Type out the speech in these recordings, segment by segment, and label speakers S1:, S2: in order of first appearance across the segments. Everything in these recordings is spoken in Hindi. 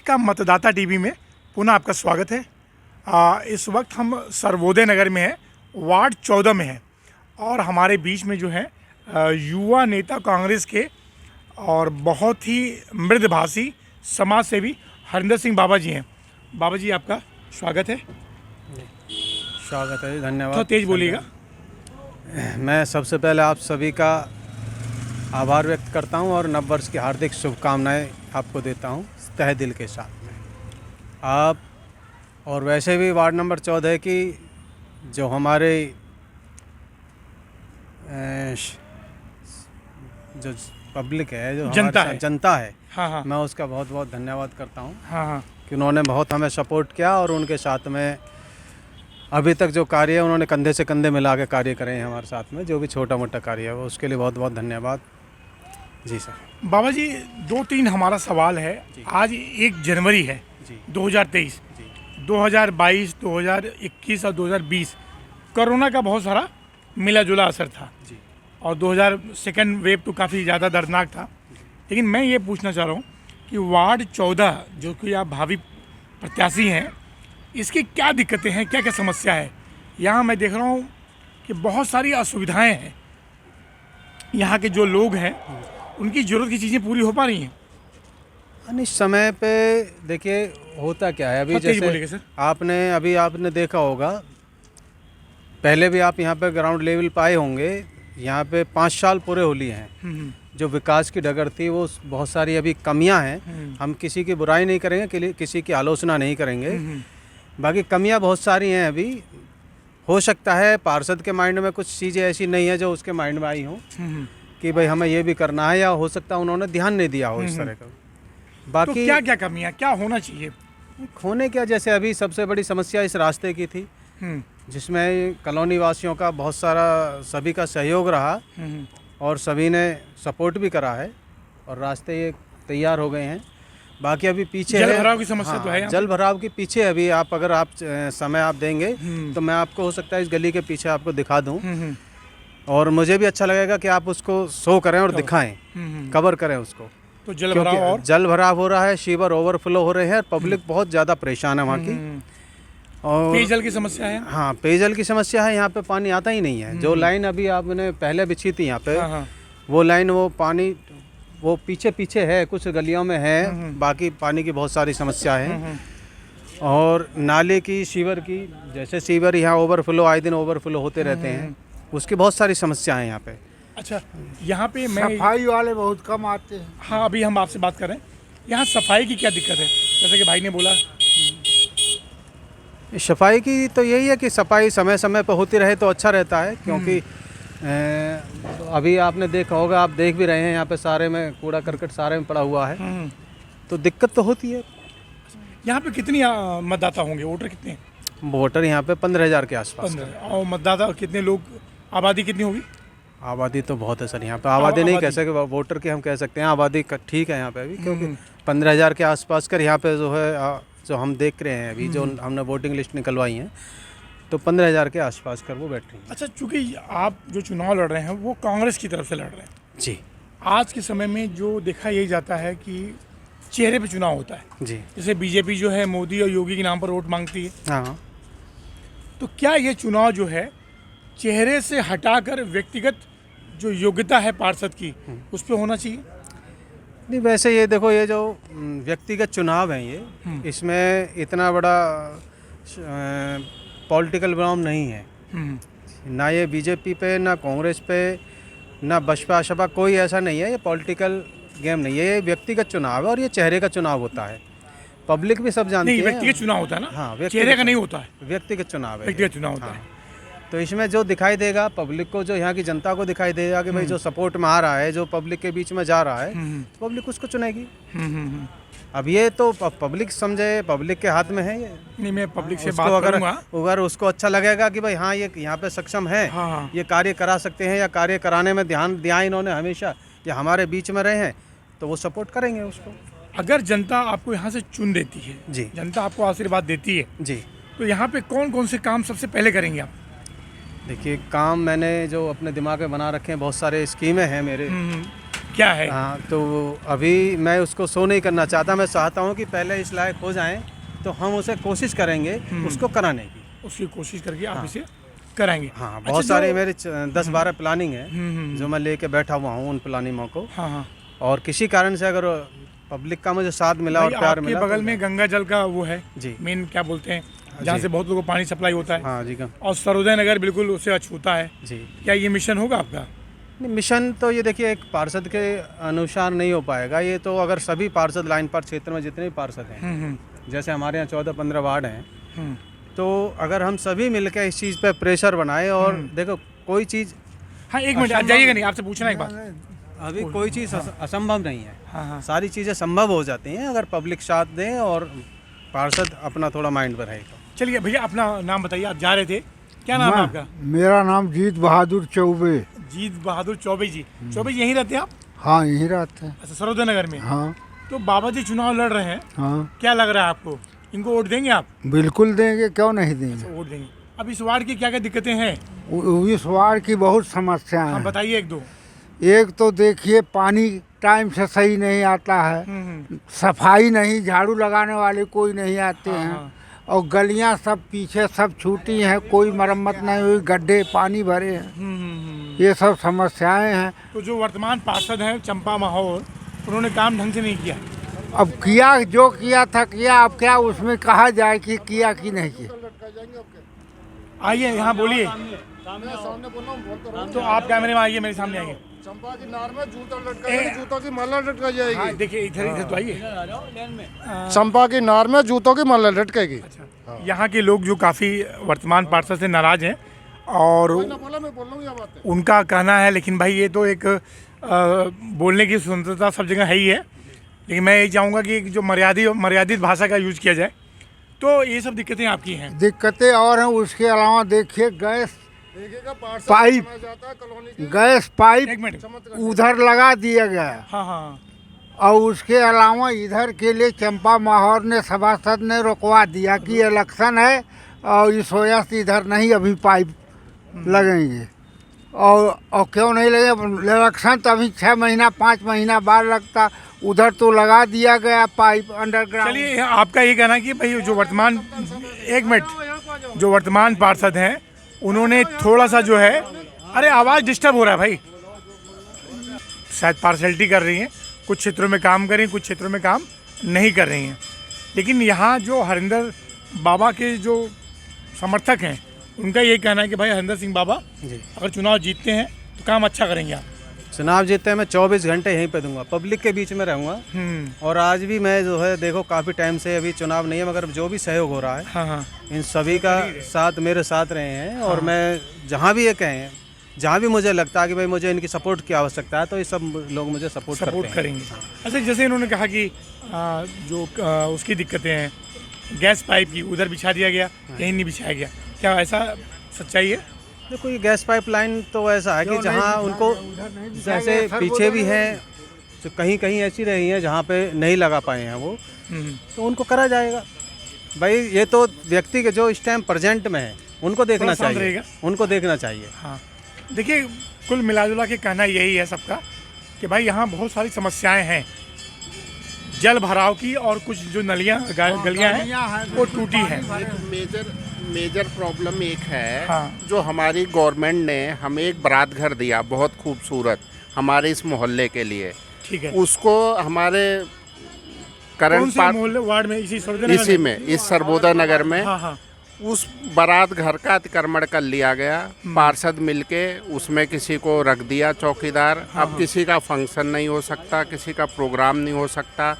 S1: का मतदाता टीवी में पुनः आपका स्वागत है। इस वक्त हम सर्वोदय नगर में हैं, वार्ड 14 में हैं और हमारे बीच में जो है युवा नेता कांग्रेस के और बहुत ही मृदभाषी समाज सेवी हरिंदर सिंह बाबा जी हैं। बाबा जी आपका स्वागत है।
S2: स्वागत है, धन्यवाद।
S1: थोड़ा तेज बोलिएगा।
S2: मैं सबसे पहले आप सभी का आभार व्यक्त करता हूं और नववर्ष की हार्दिक शुभकामनाएं आपको देता हूं तहे दिल के साथ में। आप और वैसे भी वार्ड नंबर 14 की जो हमारे जो पब्लिक है, जो जनता है,
S1: हाँ।
S2: मैं उसका बहुत बहुत धन्यवाद करता हूं।
S1: हाँ।
S2: कि उन्होंने बहुत हमें सपोर्ट किया और उनके साथ में अभी तक जो कार्य है उन्होंने कंधे से कंधे मिला के कार्य करे हैं हमारे साथ में। जो भी छोटा मोटा कार्य है वो उसके लिए बहुत बहुत धन्यवाद जी सर।
S1: बाबा जी 2-3 हमारा सवाल है। आज 1 जनवरी है
S2: जी
S1: 2023,
S2: जी
S1: 2022, 2021 और 2020 कोरोना का बहुत सारा मिला जुला असर था
S2: जी
S1: और 2000 सेकेंड वेव तो काफ़ी ज़्यादा दर्दनाक था। लेकिन मैं ये पूछना चाह रहा हूँ कि वार्ड 14 जो कि आप भावी प्रत्याशी हैं, इसकी क्या दिक्कतें हैं, क्या क्या समस्या है? यहाँ मैं देख रहा हूँ कि बहुत सारी असुविधाएं हैं। यहाँ के जो लोग हैं उनकी ज़रूरत की चीज़ें पूरी हो पा रही हैं?
S2: इस समय पे देखिए होता क्या है, अभी
S1: बोलिए
S2: जैसे
S1: सर।
S2: आपने देखा होगा, पहले भी आप यहाँ पे ग्राउंड लेवल पे आए होंगे। यहाँ पे 5 साल पूरे हो लिए हैं। जो विकास की डगर थी वो बहुत सारी अभी कमियां हैं। हम किसी की बुराई नहीं करेंगे, किसी की आलोचना नहीं करेंगे। बाकी कमियां बहुत सारी हैं। अभी हो सकता है पार्षद के माइंड में कुछ चीज़ें ऐसी नहीं है जो उसके माइंड में आई हो कि भाई हमें ये भी करना है, या हो सकता है उन्होंने ध्यान नहीं दिया हो इस तरह का। बाकी
S1: तो क्या क्या कमियां, क्या होना चाहिए?
S2: होने क्या, जैसे अभी सबसे बड़ी समस्या इस रास्ते की थी, जिसमें कॉलोनी वासियों का बहुत सारा सभी का सहयोग रहा और सभी ने सपोर्ट भी करा है और रास्ते ये तैयार हो गए हैं। बाकी अभी पीछे
S1: जल भराव की समस्या तो है यहाँ
S2: जल भराव के पीछे अभी अगर आप समय आप देंगे तो मैं आपको हो सकता है इस गली के पीछे आपको दिखा दूं और मुझे भी अच्छा लगेगा कि आप उसको शो करें और दिखाएं, कवर करें उसको।
S1: तो जल भराव
S2: हो रहा है, सीवर ओवरफ्लो हो रहे हैं, पब्लिक बहुत ज़्यादा परेशान है वहाँ की। और
S1: पेयजल की समस्या है।
S2: हाँ, पेयजल की समस्या है। यहाँ पे पानी आता ही नहीं है। जो लाइन अभी आपने पहले बिछी थी यहाँ पे, वो लाइन, वो पानी वो पीछे है, कुछ गलियों में है। बाकी पानी की बहुत सारी समस्या है। और नाले की, सीवर की, जैसे सीवर यहाँ ओवरफ्लो, आए दिन ओवरफ्लो होते रहते हैं, उसकी बहुत सारी समस्या है यहाँ पे।
S1: अच्छा, यहाँ पे मैं
S3: सफाई वाले बहुत कम आते हैं।
S1: हाँ, अभी हम आपसे बात कर रहे हैं, यहाँ सफाई की क्या दिक्कत है? जैसे कि भाई ने बोला
S2: सफाई की तो यही है कि सफाई समय समय पर होती रहे तो अच्छा रहता है, क्योंकि अभी आपने देखा होगा, आप देख भी रहे हैं यहाँ पे सारे में कूड़ा करकट सारे में पड़ा हुआ है, तो दिक्कत तो होती है।
S1: यहाँ पे कितनी मतदाता होंगे, वोटर कितने हैं?
S2: वोटर यहाँ पे 15,000 के आसपास।
S1: 15। और मतदाता कितने लोग, आबादी कितनी होगी?
S2: आबादी तो बहुत है सर यहाँ पे। आबादी नहीं कह सकते, वोटर की हम कह सकते हैं आबादी ठीक है यहाँ पे अभी, क्योंकि 15,000 के आसपास कर यहाँ पे जो है, जो हम देख रहे हैं अभी, जो हमने वोटिंग लिस्ट निकलवाई है, तो 15,000 के आसपास कर वो बैठ रही हैं।
S1: अच्छा, चूँकि आप जो चुनाव लड़ रहे हैं वो कांग्रेस की तरफ से लड़ रहे हैं
S2: जी।
S1: आज के समय में जो देखा यही जाता है कि चेहरे पे चुनाव होता है
S2: जी।
S1: जैसे बीजेपी जो है मोदी और योगी के नाम पर वोट मांगती है।
S2: हाँ,
S1: तो क्या ये चुनाव जो है चेहरे से हटाकर व्यक्तिगत जो योग्यता है पार्षद की उस पर होना चाहिए?
S2: नहीं, वैसे ये देखो, ये जो व्यक्तिगत चुनाव है ये, इसमें इतना बड़ा पॉलिटिकल ब्राउन नहीं है। ना ये बीजेपी पे, ना कांग्रेस पे, ना बसपा शपा, कोई ऐसा नहीं है। ये पॉलिटिकल गेम नहीं है, ये व्यक्तिगत चुनाव है और ये चेहरे का चुनाव होता है। पब्लिक भी सब जानती है।
S1: व्यक्तिगत चुनाव होता है ना।
S2: हाँ,
S1: चेहरे का नहीं होता है,
S2: व्यक्तिगत चुनाव है,
S1: व्यक्तिगत चुनाव होता है।
S2: तो इसमें जो दिखाई देगा पब्लिक को, जो यहाँ की जनता को दिखाई देगा कि भाई जो सपोर्ट में आ रहा है, जो पब्लिक के बीच में जा रहा है, तो पब्लिक उसको चुनेगी। अब ये तो पब्लिक समझे, पब्लिक के हाथ में है ये।
S1: नहीं, मैं पब्लिक से बात करूंगा।
S2: अगर उसको अच्छा लगेगा कि भाई हाँ ये यहाँ पे सक्षम है, ये कार्य करा सकते हैं, या कार्य कराने में ध्यान दिया इन्होंने हमेशा, या हमारे बीच में रहे हैं, तो वो सपोर्ट करेंगे उसको।
S1: अगर जनता आपको यहाँ से चुन देती है
S2: जी,
S1: जनता आपको आशीर्वाद देती है
S2: जी,
S1: तो यहाँ पे कौन कौन से काम सबसे पहले करेंगे आप?
S2: देखिए, काम मैंने जो अपने दिमाग में बना रखे हैं, बहुत सारे स्कीमें हैं मेरे,
S1: क्या है?
S2: हाँ, तो अभी मैं उसको शो नहीं करना चाहता। मैं चाहता हूँ कि पहले इस लायक हो जाएं तो हम उसे कोशिश करेंगे उसको कराने की।
S1: उसकी कोशिश करके आप इसे कराएंगे।
S2: हाँ,
S1: अच्छा,
S2: बहुत सारी
S1: जो-
S2: मेरी 10-12 प्लानिंग है जो मैं लेके बैठा हुआ हूँ उन प्लानिंगों को।
S1: हाँ हाँ।
S2: और किसी कारण से अगर पब्लिक का मुझे साथ मिला
S1: भाई
S2: और प्यार
S1: आपके
S2: मिला
S1: बगल
S2: तो
S1: में गंगा जल का वो है
S2: जी।
S1: मेन, क्या बोलते हैं, जहाँ
S2: जी।
S1: से बहुत लोगों को पानी सप्लाई होता है,
S2: हाँ जी
S1: और सरोदय नगर बिल्कुल उससे अछूता है।
S2: जी।
S1: क्या ये मिशन होगा आपका?
S2: नहीं, मिशन तो ये देखिए एक पार्षद के अनुसार नहीं हो पाएगा। ये तो अगर सभी पार्षद लाइन पर क्षेत्र में जितने भी पार्षद हैं, जैसे हमारे यहाँ 14-15 वार्ड हैं, तो अगर हम सभी मिलकर इस चीज़ पे प्रेशर बनाएं और देखो कोई चीज़
S1: हाँ, एक मिनट
S2: असंभव-
S1: जाइएगा नहीं, आपसे पूछना एक बात।
S2: अभी कोई चीज़ असंभव नहीं है।
S1: हाँ हाँ।
S2: सारी चीज़ें संभव हो जाती हैं अगर पब्लिक साथ दें और पार्षद अपना थोड़ा माइंड पर रहेगा।
S1: चलिए भैया, अपना नाम बताइए, आप जा रहे थे, क्या नाम है आपका?
S3: मेरा नाम जीत बहादुर चौबे।
S1: जीत बहादुर चौबे जी। चौबे जी यहीं रहते हैं आप?
S3: हाँ, यहीं रहते हैं।
S1: अच्छा, सरोदय नगर में।
S3: हाँ
S1: तो बाबा जी चुनाव लड़ रहे हैं,
S3: हाँ,
S1: क्या लग रहा है आपको? इनको वोट देंगे आप?
S3: बिल्कुल देंगे, क्यों नहीं देंगे।
S1: वोट देंगे। अब इस वार्ड की क्या क्या दिक्कतें हैं?
S3: इस वार्ड की बहुत समस्याएं
S1: हाँ,
S3: हैं।
S1: बताइए एक दो।
S3: एक तो देखिए, पानी टाइम से सही नहीं आता है, सफाई नहीं, झाड़ू लगाने वाले कोई नहीं आते
S1: हाँ,
S3: हैं,
S1: हाँ।
S3: और गलियां सब पीछे सब छूटी हैं, कोई मरम्मत नहीं हुई, गड्ढे पानी भरे हैं। ये सब समस्याएं हैं।
S1: तो जो वर्तमान पार्षद हैं चंपा महाौर, उन्होंने काम ढंग से नहीं किया।
S3: अब किया, जो किया था किया, अब क्या उसमें कहा जाए कि किया कि नहीं किया।
S1: आइए यहाँ बोलिए। तो आप कैमरे में आइए, मेरे सामने आइए।
S4: चंपा की नार में जूता लटका, जूतों की माला लटका जाएगी।
S1: हाँ, देखिए इधर इधर तो आइए।
S4: चंपा की नार में जूतों की माला लटकेगी।
S1: यहाँ के लोग जो काफ़ी वर्तमान पार्षद से नाराज हैं, और
S4: बोला, मैं बोल रहा हूँ ये बात है।
S1: उनका कहना है, लेकिन भाई ये तो एक बोलने की स्वतंत्रता सब जगह है ही है, लेकिन मैं यही चाहूँगा कि जो मर्यादित भाषा का यूज किया जाए। तो ये सब दिक्कतें आपकी हैं।
S3: दिक्कतें और हैं। उसके अलावा देखिए, गैस पाइप गैस
S1: एक
S3: पाइप
S1: मिनट।
S3: उधर लगा दिया गया है।
S1: हाँ हाँ।
S3: और उसके अलावा इधर के लिए चंपा महाौर ने, सभासद ने रुकवा दिया कि इलेक्शन है और इस वजह से इधर नहीं अभी पाइप लगेंगे। और क्यों नहीं लगे, इलेक्शन तो अभी 6 महीना 5 महीना बाद लगता, उधर तो लगा दिया गया पाइप अंडरग्राउंड।
S1: चलिए, आपका ये कहना है कि भाई जो वर्तमान, एक मिनट, जो वर्तमान पार्षद हैं उन्होंने थोड़ा सा जो है, अरे आवाज़ डिस्टर्ब हो रहा है भाई, शायद पार्शलिटी कर रही हैं, कुछ क्षेत्रों में काम कर रही हैं, कुछ क्षेत्रों में काम नहीं कर रही हैं। लेकिन यहाँ जो हरिंदर बाबा के जो समर्थक हैं, उनका यही कहना है कि भाई हरिंदर सिंह बाबा
S2: जी।
S1: अगर चुनाव जीतते हैं तो काम अच्छा करेंगे आप।
S2: चुनाव जीते मैं 24 घंटे यहीं पे दूंगा, पब्लिक के बीच में रहूंगा। और आज भी मैं जो है देखो काफ़ी टाइम से अभी चुनाव नहीं है, मगर जो भी सहयोग हो रहा है
S1: हाँ हाँ।
S2: इन सभी का साथ मेरे साथ रहे हैं। और मैं जहाँ भी ये कहें, जहाँ भी मुझे लगता है कि भाई मुझे इनकी सपोर्ट की आवश्यकता है, तो ये सब लोग मुझे सपोर्ट करते हैं।
S1: करेंगे। अच्छा, जैसे इन्होंने कहा कि उसकी दिक्कतें हैं, गैस पाइप की उधर बिछा दिया गया, यहीं नहीं बिछाया गया, क्या ऐसा सच्चाई है?
S2: देखो ये गैस पाइपलाइन तो ऐसा है कि जहाँ उनको जैसे पीछे भी हैं, जो कहीं कहीं ऐसी रही हैं जहाँ पे नहीं लगा पाए हैं वो, तो उनको करा जाएगा। भाई ये तो व्यक्ति के जो इस टाइम प्रेजेंट में है उनको देखना
S1: थोड़ा शांत
S2: चाहिए,
S1: रहेगा।
S2: उनको देखना चाहिए।
S1: हाँ, देखिए, कुल मिलाजुला के कहना यही है सबका कि भाई यहाँ बहुत सारी समस्याएं हैं, जल भराव की, और कुछ जो नलियाँ गलियाँ हैं वो टूटी हैं।
S5: मेजर प्रॉब्लम एक है।
S1: हाँ।
S5: जो हमारी गवर्नमेंट ने हमें एक बारात घर दिया बहुत खूबसूरत हमारे इस मोहल्ले के लिए,
S1: ठीक है।
S5: उसको हमारे
S1: कौन
S5: करंट
S1: से मोहल्ले वार्ड में? इसी सरोदय नगर
S5: इसी में, इस सर्वोदय नगर में
S1: हाँ हाँ।
S5: उस बारात घर का अतिक्रमण कर लिया गया। पार्षद मिलके उसमें किसी को रख दिया चौकीदार। अब किसी का फंक्शन नहीं हो सकता, किसी का प्रोग्राम नहीं हो सकता।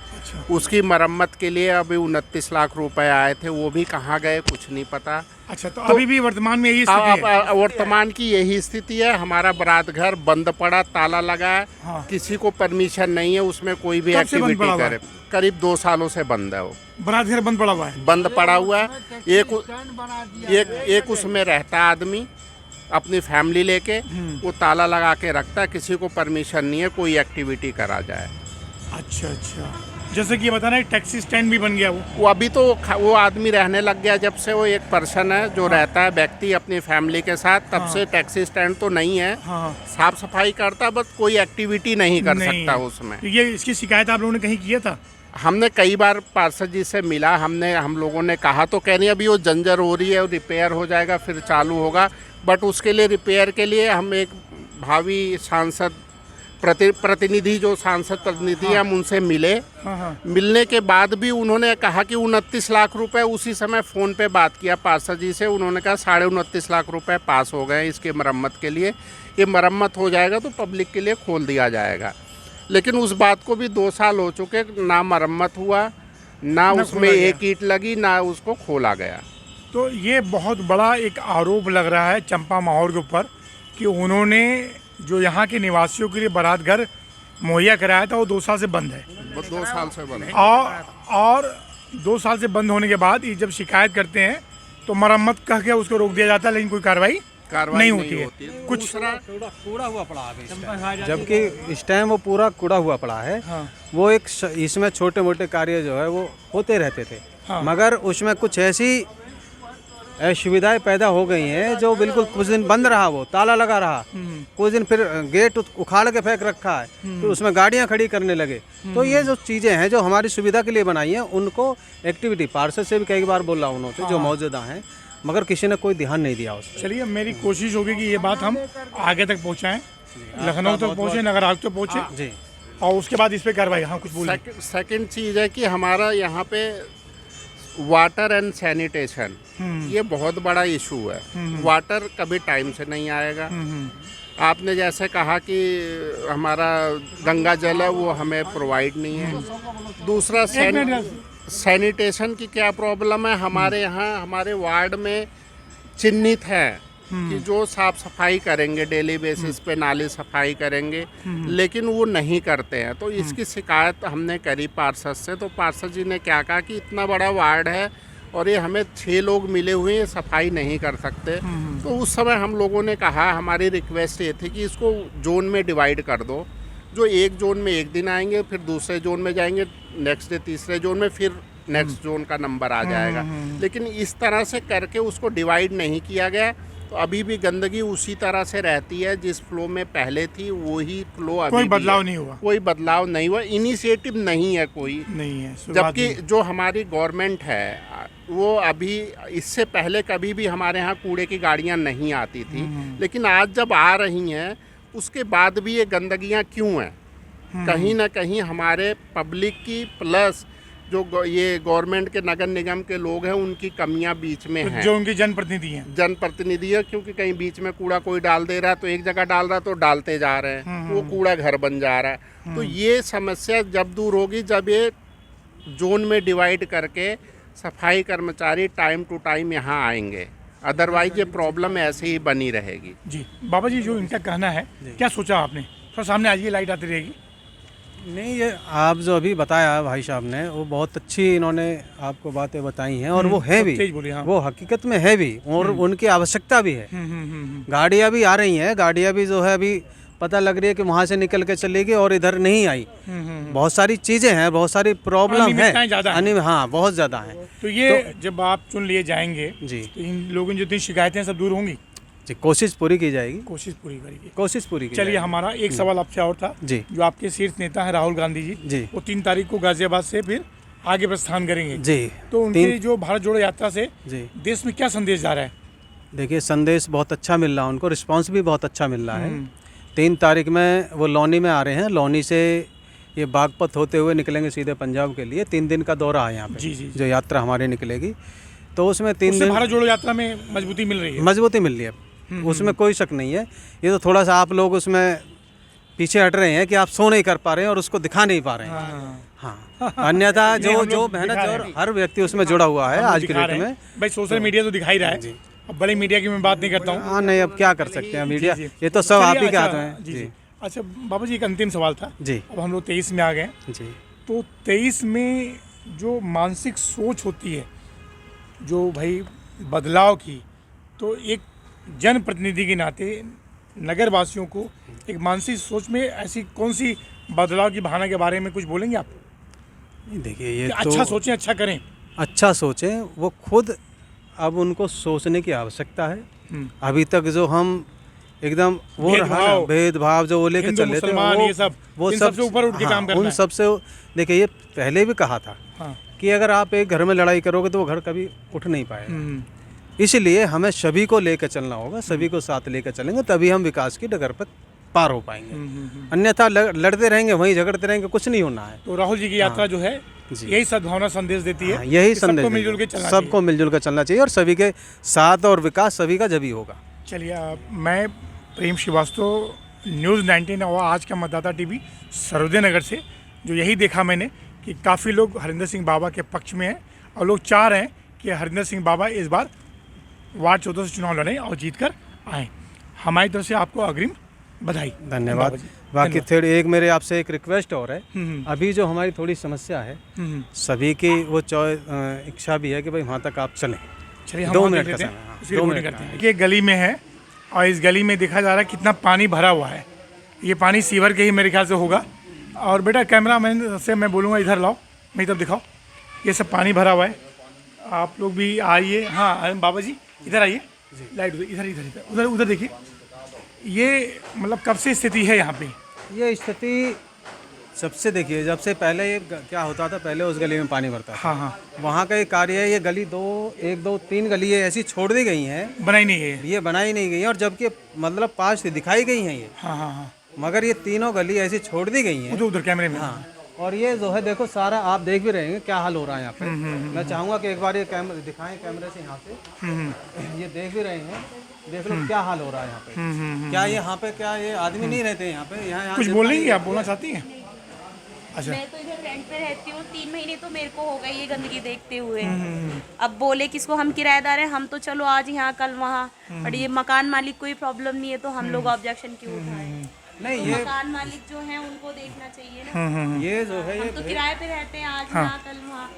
S5: उसकी मरम्मत के लिए अभी 29 लाख रुपए आए थे, वो भी कहाँ गए कुछ नहीं पता।
S1: अच्छा, तो अभी भी वर्तमान में यही स्थिति है?
S5: वर्तमान की यही स्थिति है। हमारा बारात घर बंद पड़ा, ताला लगा है।
S1: हाँ।
S5: किसी को परमिशन नहीं है उसमें कोई भी
S1: कब से बंद
S5: एक्टिविटी
S1: पड़ा हुआ
S5: करे। करीब 2 सालों से बंद है वो,
S1: बारात घर बंद पड़ा हुआ है।
S5: बंद पड़ा हुआ है। एक उसमें रहता आदमी अपनी फैमिली लेके, वो ताला लगा के रखता है, किसी को परमिशन नहीं है कोई एक्टिविटी करा जाए।
S1: अच्छा अच्छा, जैसे कि ये बताना एक टैक्सी स्टैंड भी बन गया
S5: वो अभी तो वो आदमी रहने लग गया जब से वो एक पर्सन है जो रहता है व्यक्ति अपनी फैमिली के साथ, तब से टैक्सी स्टैंड तो नहीं है।
S1: हाँ।
S5: साफ सफाई करता बस कोई एक्टिविटी नहीं कर
S1: नहीं
S5: सकता
S1: है।
S5: उसमें।
S1: तो ये इसकी शिकायत आप लोगों ने कहीं किया था?
S5: हमने कई बार पार्षद जी से मिला, हम लोगों ने कहा तो कह रही अभी वो जंजर हो रही है, रिपेयर हो जाएगा फिर चालू होगा, बट उसके लिए रिपेयर के लिए हम एक भावी सांसद प्रतिनिधि जो सांसद प्रतिनिधि हैं हम उनसे मिले। मिलने के बाद भी उन्होंने कहा कि 29 लाख रुपए, उसी समय फ़ोन पे बात किया पार्षद जी से, उन्होंने कहा 29.5 लाख रुपए पास हो गए इसके मरम्मत के लिए, ये मरम्मत हो जाएगा तो पब्लिक के लिए खोल दिया जाएगा। लेकिन उस बात को भी 2 साल हो चुके, ना मरम्मत हुआ, ना उसमें एक ईंट लगी, ना उसको खोला गया।
S1: तो ये बहुत बड़ा एक आरोप लग रहा है चंपा माहौर के ऊपर कि उन्होंने जो यहाँ के निवासियों के लिए बारात घर मुहैया कराया था वो 2 साल से बंद है।
S5: 2 साल से बंद है।
S1: और 2 साल से बंद होने के बाद ये जब शिकायत करते हैं तो मरम्मत कह के उसको रोक दिया जाता है, लेकिन कोई कार्रवाई नहीं होती है। कुछ
S2: कूड़ा हुआ पड़ा है, जबकि इस टाइम वो पूरा कूड़ा हुआ पड़ा है।
S1: हाँ।
S2: वो एक इसमें छोटे मोटे कार्य जो है वो होते रहते थे।
S1: हाँ।
S2: मगर उसमें कुछ ऐसी असुविधाएं पैदा हो गई हैं जो बिल्कुल कुछ दिन बंद रहा, वो ताला लगा रहा, कुछ दिन फिर गेट उखाड़ के फेंक रखा है, फिर उसमें गाड़ियां खड़ी करने लगे। तो ये जो चीज़ें हैं जो हमारी सुविधा के लिए बनाई हैं, उनको एक्टिविटी पार्षद से भी कई बार बोला उन्होंने जो मौजूदा हैं, मगर किसी ने कोई ध्यान नहीं दिया उस पर।
S1: चलिए, मेरी कोशिश होगी कि ये बात हम आगे तक पहुँचाएँ, लखनऊ तक पहुँचे, नगर आयुक्त तक पहुँचे
S2: जी,
S1: और उसके बाद इस पर कार्रवाई। हाँ, कुछ बोलिए।
S5: सेकंड चीज़ है कि हमारा यहाँ पे वाटर एंड सैनिटेशन ये बहुत बड़ा इशू है। वाटर कभी टाइम से नहीं आएगा। आपने जैसे कहा कि हमारा गंगा जल है वो हमें प्रोवाइड नहीं है। दूसरा सैनिटेशन की क्या प्रॉब्लम है, हमारे यहाँ हमारे वार्ड में चिन्हित है कि जो साफ सफाई करेंगे डेली बेसिस पे, नाली सफाई करेंगे, लेकिन वो नहीं करते हैं। तो इसकी शिकायत हमने करी पार्षद से, तो पार्षद जी ने क्या कहा कि इतना बड़ा वार्ड है और ये हमें 6 लोग मिले हुए हैं, सफाई नहीं कर सकते। तो उस समय हम लोगों ने कहा, हमारी रिक्वेस्ट ये थी कि इसको जोन में डिवाइड कर दो, जो एक जोन में एक दिन आएंगे, फिर दूसरे जोन में जाएंगे, नेक्स्ट डे तीसरे जोन में, फिर नेक्स्ट जोन का नंबर आ जाएगा। लेकिन इस तरह से करके उसको डिवाइड नहीं किया गया, तो अभी भी गंदगी उसी तरह से रहती है जिस फ्लो में पहले थी, वही फ्लो अभी
S1: कोई बदलाव नहीं हुआ।
S5: कोई बदलाव नहीं हुआ, इनिशिएटिव नहीं है कोई
S1: नहीं है।
S5: जबकि जो हमारी गवर्नमेंट है वो अभी, इससे पहले कभी भी हमारे यहाँ कूड़े की गाड़ियाँ नहीं आती थी, लेकिन आज जब आ रही हैं उसके बाद भी ये गंदगियाँ क्यों हैं? कहीं ना कहीं हमारे पब्लिक की प्लस जो ये गवर्नमेंट के नगर निगम के लोग हैं उनकी कमियां बीच में हैं,
S1: जो उनके जनप्रतिनिधि
S5: है। क्योंकि कहीं बीच में कूड़ा कोई डाल दे रहा है तो एक जगह डाल रहा है तो डालते जा रहे हैं, वो कूड़ा घर बन जा रहा है। तो ये समस्या जब दूर होगी जब ये जोन में डिवाइड करके सफाई कर्मचारी टाइम टू टाइम यहाँ आएंगे, अदरवाइज ये प्रॉब्लम ऐसे ही बनी रहेगी।
S1: जी बाबा जी, जो इनका कहना है, क्या सोचा आपने? थोड़ा सामने आइए, लाइट आती रहेगी।
S2: नहीं, ये आप जो अभी बताया भाई साहब ने, वो बहुत अच्छी इन्होंने आपको बातें बताई हैं और वो है भी, वो हकीकत में है भी, और उनकी आवश्यकता भी है। गाड़ियाँ भी आ रही हैं, गाड़ियाँ भी जो है अभी पता लग रही है कि वहाँ से निकल के चलेगी और इधर नहीं आई। बहुत सारी चीज़ें हैं, बहुत सारी प्रॉब्लम है, हाँ बहुत ज़्यादा है।
S1: तो ये जब आप चुन लिए जाएंगे
S2: जी,
S1: तो इन लोगों की जो शिकायतें सब दूर होंगी?
S2: जी, कोशिश पूरी की जाएगी,
S1: कोशिश पूरी करेगी,
S2: कोशिश पूरी की।
S1: चलिए, हमारा एक सवाल आपसे और था
S2: जी,
S1: जो आपके शीर्ष नेता है राहुल गांधी जी, वो 3 तारीख को गाजियाबाद से फिर आगे प्रस्थान करेंगे जी। तो उनकी जो भारत जोड़ो यात्रा से जी देश में क्या संदेश जा रहा है?
S2: देखिए, संदेश बहुत अच्छा मिल रहा है उनको, रिस्पांस भी बहुत अच्छा मिल रहा है। 3 तारीख में वो लौनी में आ रहे हैं, लौनी से ये बागपत होते हुए निकलेंगे सीधे पंजाब के लिए। 3 दिन का दौरा है यहाँ पे जी, जो यात्रा हमारी निकलेगी, तो उसमें 3 दिन
S1: भारत जोड़ो यात्रा में मजबूती मिल रही है,
S2: मजबूती मिल रही है, उसमें कोई शक नहीं है। ये तो थोड़ा सा आप लोग उसमें पीछे हट रहे हैं कि आप सो नहीं कर पा रहे हैं और उसको दिखा नहीं पा रहे हैं। हाँ, अन्यथा जो मेहनत और हर व्यक्ति उसमें जुड़ा हुआ है आज की डेट में।
S1: भाई सोशल मीडिया तो दिखा ही रहा है, अब बड़े मीडिया की मैं बात नहीं करता हूँ।
S2: हाँ नहीं, अब क्या कर सकते हैं, मीडिया ये तो सब आप ही के हाथ में जी।
S1: अच्छा बाबा जी, एक अंतिम सवाल था जी, अब हम लोग 23 में आ गए जी, तो 23 में जो मानसिक सोच होती है जो भाई बदलाव की, तो एक जनप्रतिनिधि के नाते नगर वासियों को एक मानसिक सोच में ऐसी कौन सी बदलाव की भावना के बारे में कुछ बोलेंगे आप?
S2: देखिए ये
S1: कि
S2: तो
S1: अच्छा सोचें, अच्छा करें?
S2: अच्छा सोचें, वो खुद अब उनको सोचने की आवश्यकता है। अभी तक जो हम एकदम वो रहा ना, भेदभाव जो वो लेके
S1: हिंदू
S2: चल रहे थे,
S1: मुसलमान ये सब,
S2: वो
S1: इन सबसे ऊपर उठ के काम करना
S2: उन
S1: है।
S2: सबसे। देखिए ये पहले भी कहा था
S1: हाँ।
S2: कि अगर आप एक घर में लड़ाई करोगे तो वो घर कभी उठ नहीं पाएगा। इसलिए हमें सभी को लेकर चलना होगा, सभी को साथ लेकर चलेंगे तभी हम विकास की डगर पर पार हो पाएंगे। अन्यथा लड़ते रहेंगे, वहीं झगड़ते रहेंगे, कुछ नहीं होना है।
S1: तो राहुल जी की यात्रा जो है
S2: जी।
S1: यही सद्भावना संदेश देती है,
S2: यही
S1: कि
S2: संदेश
S1: सबको मिलजुल के चलना
S2: सबको मिलजुल कर चलना चाहिए और सभी के साथ, और विकास सभी का जभी होगा।
S1: चलिए मैं प्रेम श्रीवास्तव, न्यूज़ 19 और आज का मतदाता टीवी सर्वोदय नगर से जो यही देखा मैंने कि काफ़ी लोग हरिंदर सिंह बाबा के पक्ष में हैं और लोग चाह रहे हैं कि हरिंदर सिंह बाबा इस बार वार्ड 14 से चुनाव लड़ें और जीत कर आएँ। हमारी तरफ से आपको अग्रिम बधाई।
S2: धन्यवाद।
S1: बाबा जी,
S2: बाकी थोड़ी एक मेरे आपसे एक रिक्वेस्ट और है। अभी जो हमारी थोड़ी समस्या है, सभी की वो इच्छा भी है कि भाई वहाँ तक आप चलें।
S1: चलिए हम
S2: 2
S1: वहाँ
S2: मिनट
S1: देख
S2: का
S1: लेते
S2: समय,
S1: हैं,
S2: हाँ,
S1: उसकी
S2: 2
S1: रिपोर्टिंग
S2: मिनट
S1: करते
S2: का
S1: हैं। ये गली में है और इस गली में देखा जा रहा है कितना पानी भरा हुआ है। ये पानी सीवर के ही मेरे ख्याल से होगा। और बेटा कैमरा मैन से मैं बोलूँगा इधर लाओ, मेरी तरफ दिखाओ। ये सब पानी भरा हुआ है, आप लोग भी आइए। हाँ बाबा जी इधर आइए, लाइट इधर इधर इधर उधर उधर देखिए। ये मतलब कब से स्थिति है यहाँ पे?
S2: ये स्थिति सबसे, देखिए जब से पहले ये क्या होता था, पहले उस गली में पानी भरता था।
S1: हाँ
S2: वहाँ का एक कार्य है, ये गली 1 2 3 गली है ऐसी छोड़ दी गई हैं,
S1: बनाई नहीं है।
S2: ये बनाई नहीं गई है, और जबकि मतलब 5 से दिखाई गई हैं ये,
S1: हाँ
S2: मगर ये तीनों गली ऐसी छोड़ दी गई हैं।
S1: उधर उधर कैमरे में।
S2: हाँ, और ये जो है देखो सारा आप देख भी रहे हैं क्या हाल हो रहा है यहाँ पे। मैं चाहूँगा कि एक बार ये कैमरा दिखाएं, कैमरे से यहाँ से ये देख भी रहे हैं, देख लो क्या हाल हो रहा है यहाँ पे। क्या यहाँ पे क्या ये आदमी नहीं रहते यहाँ पे? यहाँ
S1: कुछ बोलेंगे आप, बोलना चाहती हैं? अच्छा,
S6: मैं तो इधर रेंट पे रहती हूँ, 3 महीने तो मेरे को हो गए ये गंदगी देखते हुए। अब बोले किसको, हम किराएदार हैं, हम तो चलो आज यहाँ कल वहाँ, और ये मकान मालिक कोई प्रॉब्लम नहीं है तो हम लोग ऑब्जेक्शन क्यों उठाएं?
S2: नहीं,
S6: तो
S2: ये
S6: मकान मालिक जो है उनको देखना चाहिए ना।
S2: ये जो है
S6: हम तो किराए पे रहते हैं, आज यहाँ कल वहाँ।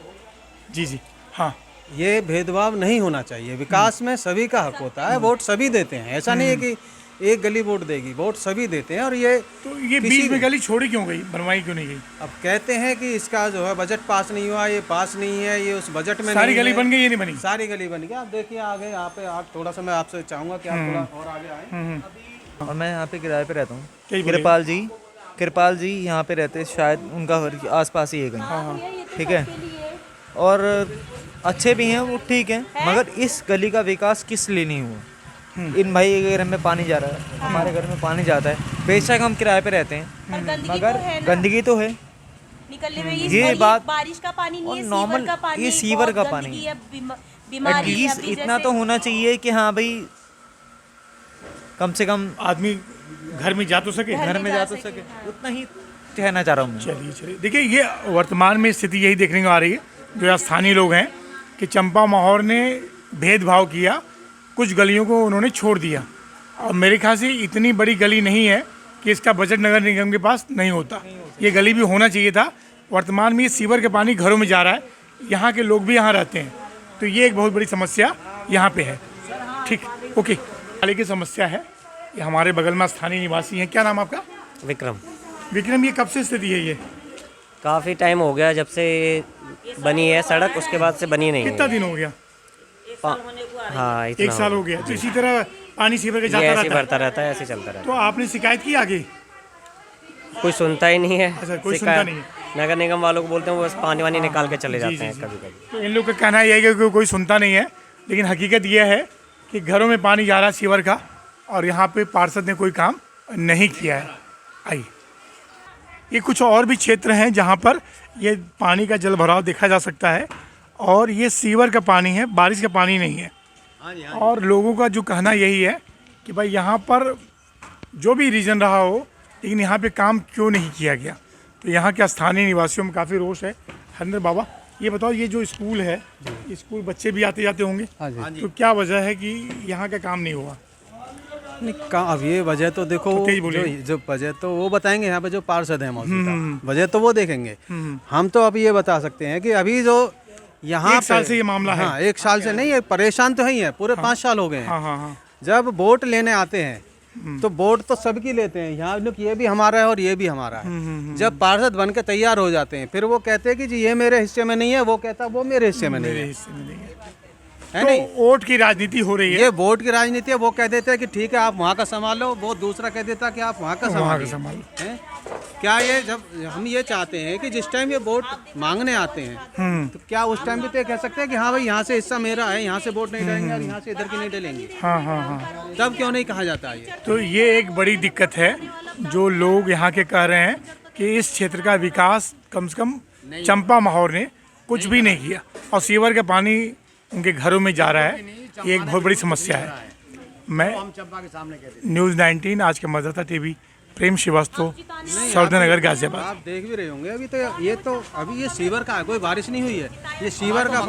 S1: जी हाँ,
S2: ये भेदभाव नहीं होना चाहिए। विकास में सभी का हक होता है, वोट सभी देते हैं। ऐसा नहीं है कि एक गली वोट देगी, वोट सभी देते हैं। और ये
S1: तो ये बीच में गली छोड़ी क्यों गई, बनवाई क्यों नहीं गई?
S2: अब कहते हैं कि इसका जो है बजट पास नहीं हुआ, ये पास नहीं है, ये उस बजट में
S1: सारी
S2: नहीं
S1: गली
S2: है।
S1: बन गई, ये नहीं बनी?
S2: सारी गली बन गई। आप देखिए आगे यहाँ पे, आप थोड़ा सा, मैं आपसे चाहूँगा कि आप थोड़ा और आगे आए।
S7: और मैं यहाँ पे किराए पे रहता हूँ।
S1: क्या ही बोलेंगे?
S7: कृपाल जी यहाँ पे रहते हैं, शायद उनका घर आसपास ही है कहीं। ठीक है, और अच्छे भी हैं वो, ठीक है, मगर इस गली का विकास किस लिए नहीं हुआ? इन भाई के घर में पानी जा रहा है, हमारे घर में पानी जाता है, बेशक हम किराए पे रहते हैं,
S6: पर गंदगी
S7: मगर
S6: तो है ना।
S7: गंदगी तो है।
S6: निकलने में
S7: ये बात
S6: बारिश का पानी नहीं
S7: और
S6: है,
S7: नॉर्मल
S6: सीवर का पानी,
S7: ये सीवर का
S6: बहुत
S7: पानी
S6: गंदगी है, बीमारी है।
S7: एटलीस्ट
S6: अभी
S7: इतना
S6: जैसे-
S7: तो होना चाहिए कि हाँ भाई कम से कम
S1: आदमी घर में जा तो सके।
S7: घर में जा तो सके, उतना ही कहना चाह रहा हूँ मैं।
S1: चलिए देखिए, ये वर्तमान में स्थिति यही देखने को आ रही है। जो यहाँ स्थानीय लोग हैं कि चंपा माहौर ने भेदभाव किया, कुछ गलियों को उन्होंने छोड़ दिया, और मेरे ख्याल से इतनी बड़ी गली नहीं है कि इसका बजट नगर निगम के पास नहीं होता। ये गली भी होना चाहिए था। वर्तमान में ये सीवर के पानी घरों में जा रहा है, यहाँ के लोग भी यहाँ रहते हैं, तो ये एक बहुत बड़ी समस्या यहाँ पे है। ठीक, ओके। नाले की समस्या है, ये हमारे बगल में स्थानीय निवासी हैं। क्या नाम आपका?
S8: विक्रम।
S1: विक्रम, ये कब से स्थिति है ये?
S8: काफ़ी टाइम हो गया जब से बनी है सड़क, उसके बाद से बनी नहीं
S1: कितना
S8: है।
S1: दिन हो गया?
S8: हाँ, इतना
S1: 1 साल हो गया। तो इसी तरह पानी सीवर के
S8: ये
S1: जाता
S8: ऐसे
S1: रहता है।
S8: बढ़ता रहता है, ऐसे चलता रहता
S1: तो आपने शिकायत की आगे?
S8: है। कोई सुनता ही नहीं है।
S1: अच्छा, कोई
S8: शिकायत-
S1: सुनता नहीं है।
S8: नगर निगम वालों को बोलते हैं, वो बस पानी वानी निकाल के चले
S1: जी,
S8: जाते
S1: जी,
S8: हैं
S1: जी।
S8: कभी कभी।
S1: तो इन लोग का कहना यह है कि कोई सुनता नहीं है, लेकिन हकीकत यह है कि घरों में पानी जा रहा है सीवर का, और यहाँ पे पार्षद ने कोई काम नहीं किया है। आइए, ये कुछ और भी क्षेत्र हैं जहाँ पर ये पानी का जल भराव देखा जा सकता है, और ये सीवर का पानी है, बारिश का पानी नहीं है। और लोगों का जो कहना यही है कि भाई यहाँ पर जो भी रीज़न रहा हो, लेकिन यहाँ पे काम क्यों नहीं किया गया। तो यहाँ के स्थानीय निवासियों में काफ़ी रोष है। हरिंदर बाबा, ये बताओ, ये जो स्कूल है, स्कूल बच्चे भी आते जाते होंगे,
S2: हाँ जी।
S1: तो क्या वजह है कि यहाँ का काम नहीं हुआ?
S2: नहीं, अब ये वजह तो देखो,
S1: तो तेज बोलिए।
S2: जो वजह तो वो बताएंगे यहाँ पे जो पार्षद हैं मौजूदा, वजह तो वो देखेंगे। हम तो अभी ये बता सकते हैं कि अभी जो यहाँ
S1: 1 साल से ये मामला है।
S2: हाँ, 1 साल से नहीं है, परेशान तो ही है, पूरे 5 साल हो गए हैं।
S1: हाँ हाँ हाँ।
S2: जब वोट लेने आते हैं तो वोट तो सबकी लेते हैं यहाँ लोग, ये भी हमारा है और ये भी हमारा है। जब पार्षद बन के तैयार हो जाते हैं फिर वो कहते हैं कि जी ये मेरे हिस्से में नहीं है, वो कहता वो मेरे हिस्से में नहीं
S1: मेरे
S2: है,
S1: हिस्से में नहीं है।
S2: है
S1: तो
S2: नहीं।
S1: वोट की राजनीति हो रही है,
S2: ये वोट की राजनीति है। वो कह देते हैं कि ठीक है आप वहाँ का संभाल लो, वो दूसरा कह देता है कि आप वहाँ का
S1: वहाँ का
S2: संभाल
S1: संभाल।
S2: हैं। क्या ये जब हम ये चाहते हैं कि जिस टाइम ये वोट मांगने आते हैं तो क्या उस टाइम भी तो ये कह सकते हैं कि हाँ भाई यहाँ से हिस्सा मेरा है, यहाँ से वोट नहीं डालेंगे और यहाँ से इधर की नहीं डालेंगे।
S1: हाँ हाँ हाँ।
S2: तब क्यों नहीं कहा जाता है ये?
S1: तो ये एक बड़ी दिक्कत है जो लोग यहाँ के कह रहे हैं कि इस क्षेत्र का विकास कम से कम चंपा माहौर ने कुछ भी नहीं किया, और सीवर का पानी उनके घरों में जा रहा है। ये एक बहुत बड़ी समस्या है। मैं न्यूज़ 19 आज के मज़ाता टीवी, प्रेम श्रीवास्तव, सौदन नगर, गाजियाबाद।
S2: आप देख भी रहे होंगे अभी तो ये सीवर का है, कोई बारिश नहीं हुई है, ये सीवर का